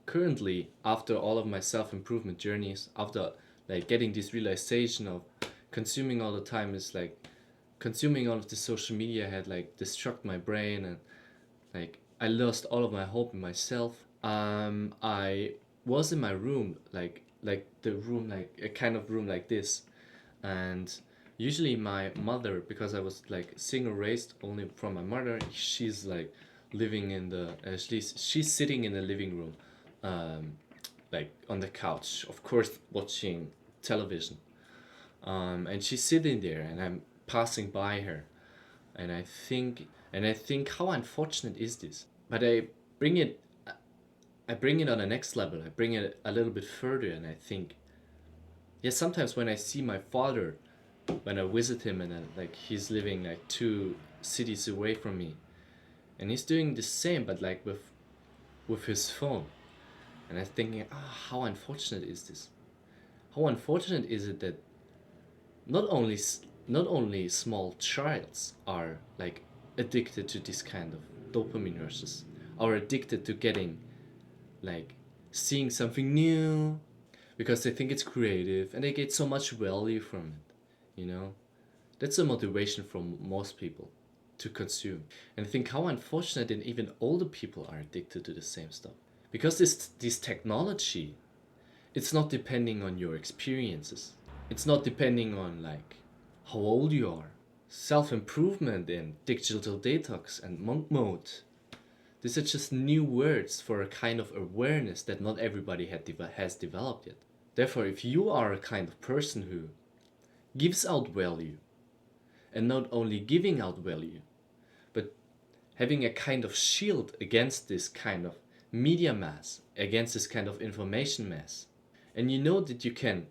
currently, after all of my self-improvement journeys, after like getting this realization of consuming all the time is like consuming all of the social media had like destruct my brain, and like I lost all of my hope in myself. I was in my room, like the room, like a kind of room like this, and usually my mother, because I was like single raised only from my mother, she's like living in the she's sitting in the living room, um, like on the couch, of course watching television, and she's sitting there, and I'm passing by her, and I think how unfortunate is this? But bring it I bring it on the next level. I bring it a little bit further, and I think, yeah, sometimes when I see my father, when I visit him, and like he's living like 2 cities away from me, and he's doing the same, but like with his phone, and I'm thinking, how unfortunate is this? How unfortunate is it that not only not only small childs are like addicted to this kind of dopamine rushes, are addicted to getting like seeing something new because they think it's creative and they get so much value from it, you know? That's a motivation from most people to consume. And I think how unfortunate that even older people are addicted to the same stuff. Because this technology, it's not depending on your experiences. It's not depending on like how old you are. Self-improvement and digital detox and monk mode. These are just new words for a kind of awareness that not everybody has developed yet. Therefore, if you are a kind of person who gives out value, and not only giving out value, but having a kind of shield against this kind of media mass, against this kind of information mass, and you know that you can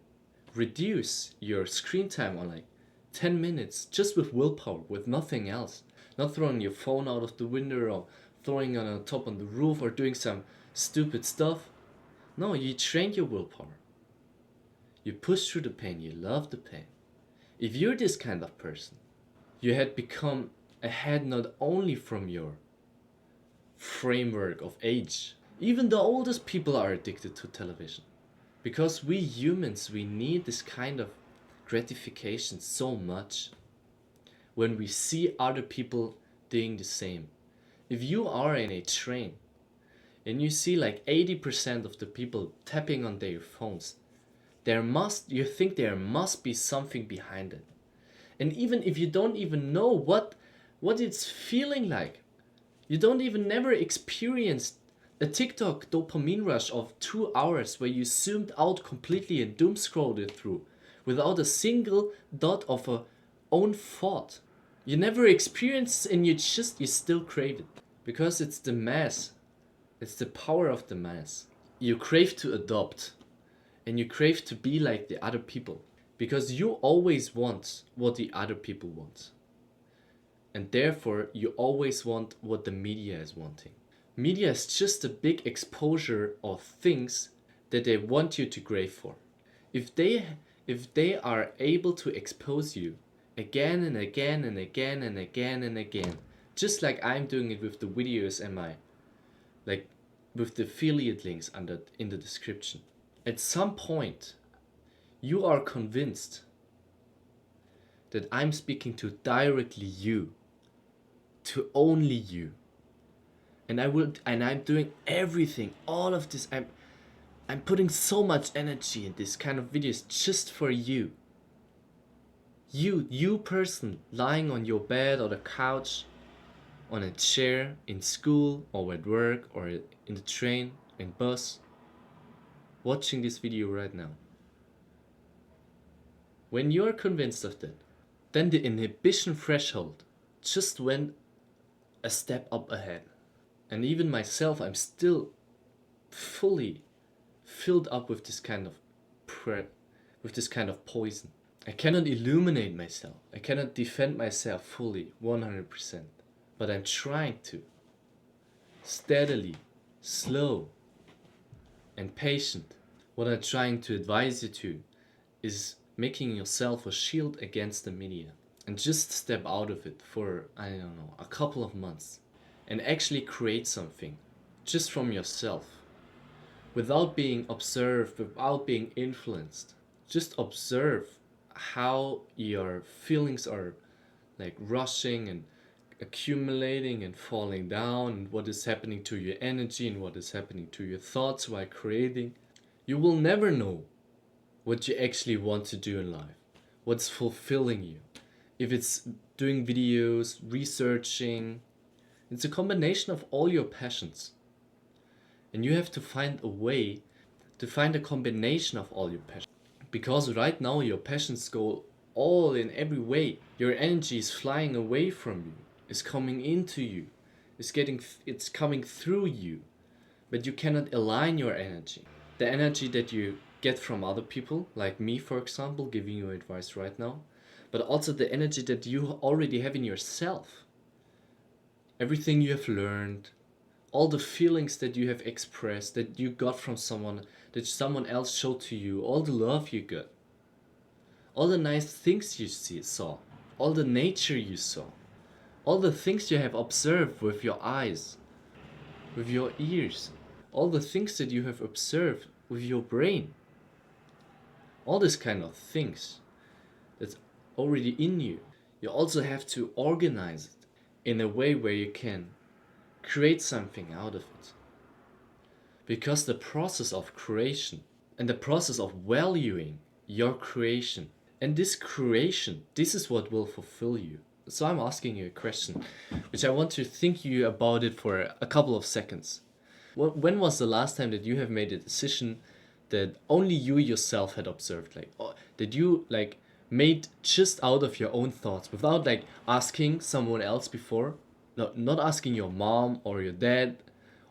reduce your screen time on like 10 minutes just with willpower, with nothing else, not throwing your phone out of the window or throwing it on top on the roof or doing some stupid stuff. No, you train your willpower. You push through the pain, you love the pain. If you're this kind of person, you had become ahead not only from your framework of age. Even the oldest people are addicted to television. Because we humans, we need this kind of gratification so much when we see other people doing the same. If you are in a train and you see like 80% of the people tapping on their phones, you think there must be something behind it. And even if you don't even know what it's feeling like, you don't even never experienced a TikTok dopamine rush of 2 hours where you zoomed out completely and doom scrolled it through without a single dot of a own thought. You never experienced, and you still crave it. Because it's the mass. It's the power of the mass. You crave to adopt, and you crave to be like the other people. Because you always want what the other people want. And therefore, you always want what the media is wanting. Media is just a big exposure of things that they want you to crave for. If they are able to expose you again and again and again and again and again, just like I'm doing it with the videos and my like with the affiliate links under in the description, at some point you are convinced that I'm speaking to directly you, to only you. And I'm doing everything, all of this. I'm putting so much energy in this kind of videos just for you. You person lying on your bed or the couch, on a chair, in school or at work or in the train, in bus, watching this video right now. When you're convinced of that, then the inhibition threshold just went a step up ahead. And even myself, I'm still fully filled up with this kind of with this kind of poison. I cannot illuminate myself. I cannot defend myself fully, 100%. But I'm trying to. Steadily, slow, and patient. What I'm trying to advise you to is making yourself a shield against the media. And just step out of it for, I don't know, a couple of months. And actually create something just from yourself. without being observed, without being influenced. Just observe how your feelings are like rushing and accumulating and falling down, and what is happening to your energy and what is happening to your thoughts while creating. You will never know what you actually want to do in life, what's fulfilling you. If it's doing videos, researching, it's a combination of all your passions. And you have to find a way to find a combination of all your passions. Because right now your passions go all in every way. Your energy is flying away from you, is coming into you, it's coming through you, but you cannot align your energy. The energy that you get from other people, like me for example, giving you advice right now, but also the energy that you already have in yourself. Everything you have learned, all the feelings that you have expressed, that you got from someone, that someone else showed to you, all the love you got, all the nice things you saw, all the nature you saw, all the things you have observed with your eyes, with your ears, all the things that you have observed with your brain, all these kind of things that's already in you. You also have to organize it in a way where you can create something out of it. Because the process of creation and the process of valuing your creation and this creation, this is what will fulfill you. So I'm asking you a question, which I want to think you about it for a couple of seconds. When was the last time that you have made a decision that only you yourself had observed, like that you like made just out of your own thoughts without like asking someone else before? No, not asking your mom or your dad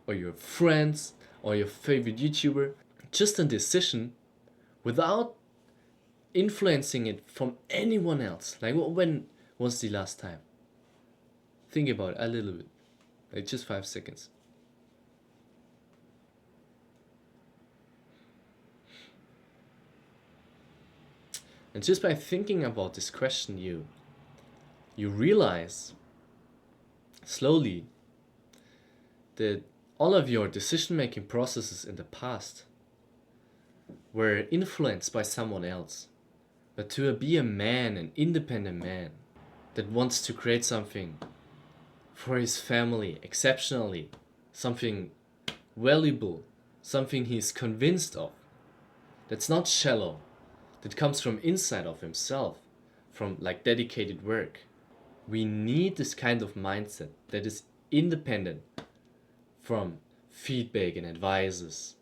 or your friends or your favorite YouTuber. Just a decision without influencing it from anyone else. Like when was the last time? Think about it a little bit. Like just 5 seconds. And just by thinking about this question, you realize slowly that all of your decision-making processes in the past were influenced by someone else. But to be a man, an independent man, that wants to create something for his family exceptionally, something valuable, something he's convinced of, that's not shallow, that comes from inside of himself, from like dedicated work. We need this kind of mindset that is independent from feedback and advices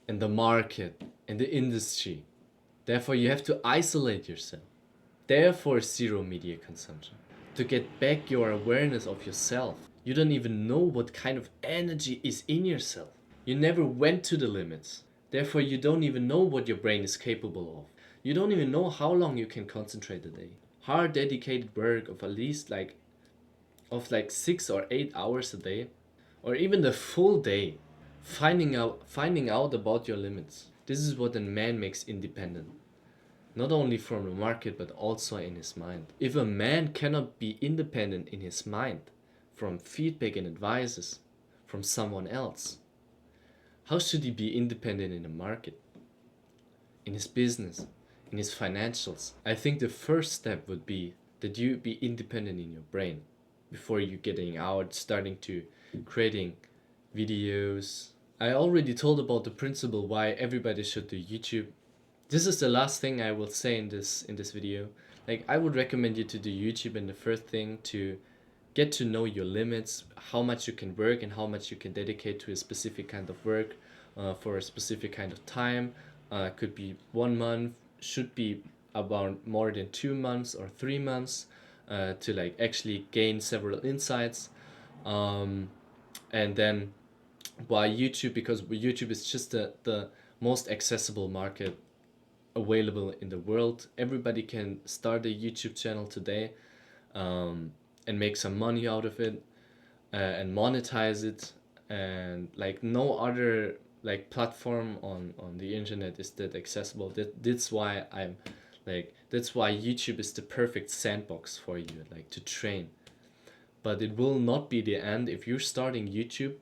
and the market and the industry. Therefore, you have to isolate yourself. Therefore, zero media consumption. To get back your awareness of yourself. You don't even know what kind of energy is in yourself. You never went to the limits. Therefore, you don't even know what your brain is capable of. You don't even know how long you can concentrate a day. Hard dedicated work of at least like 6 or 8 hours a day, or even the full day, finding out about your limits. This is what a man makes independent. Not only from the market, but also in his mind. If a man cannot be independent in his mind from feedback and advices from someone else, how should he be independent in the market, in his business, in his financials? I think the first step would be that you be independent in your brain before you getting out, starting to creating videos. I already told about the principle why everybody should do YouTube. This is the last thing I will say in this video. Like, I would recommend you to do YouTube, and the first thing to get to know your limits, how much you can work and how much you can dedicate to a specific kind of work for a specific kind of time. Could be 1 month, should be about more than 2 months or 3 months to like actually gain several insights. And then why YouTube? Because YouTube is just the most accessible market available in the world. Everybody can start a YouTube channel today and make some money out of it and monetize it, and like no other like platform on the internet is that accessible. That's why YouTube is the perfect sandbox for you, like to train. But it will not be the end. If you're starting YouTube,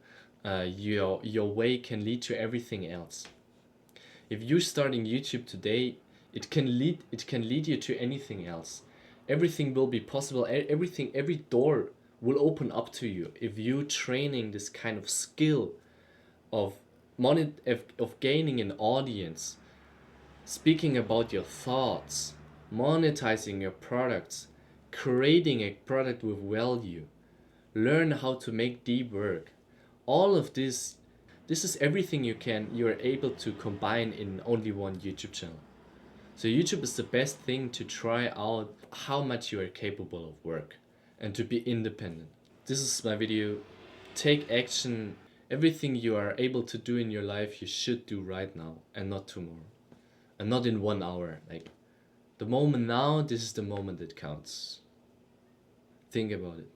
your way can lead to everything else. If you're starting YouTube today, it can lead you to anything else. Everything will be possible. Every door will open up to you if you training this kind of skill of of gaining an audience, speaking about your thoughts, monetizing your products, creating a product with value, learn how to make deep work. All of this is everything you are able to combine in only one YouTube channel. So YouTube is the best thing to try out how much you are capable of work and to be independent. This is my video. Take action. Everything you are able to do in your life, you should do right now and not tomorrow. And not in 1 hour. Like the moment now, this is the moment that counts. Think about it.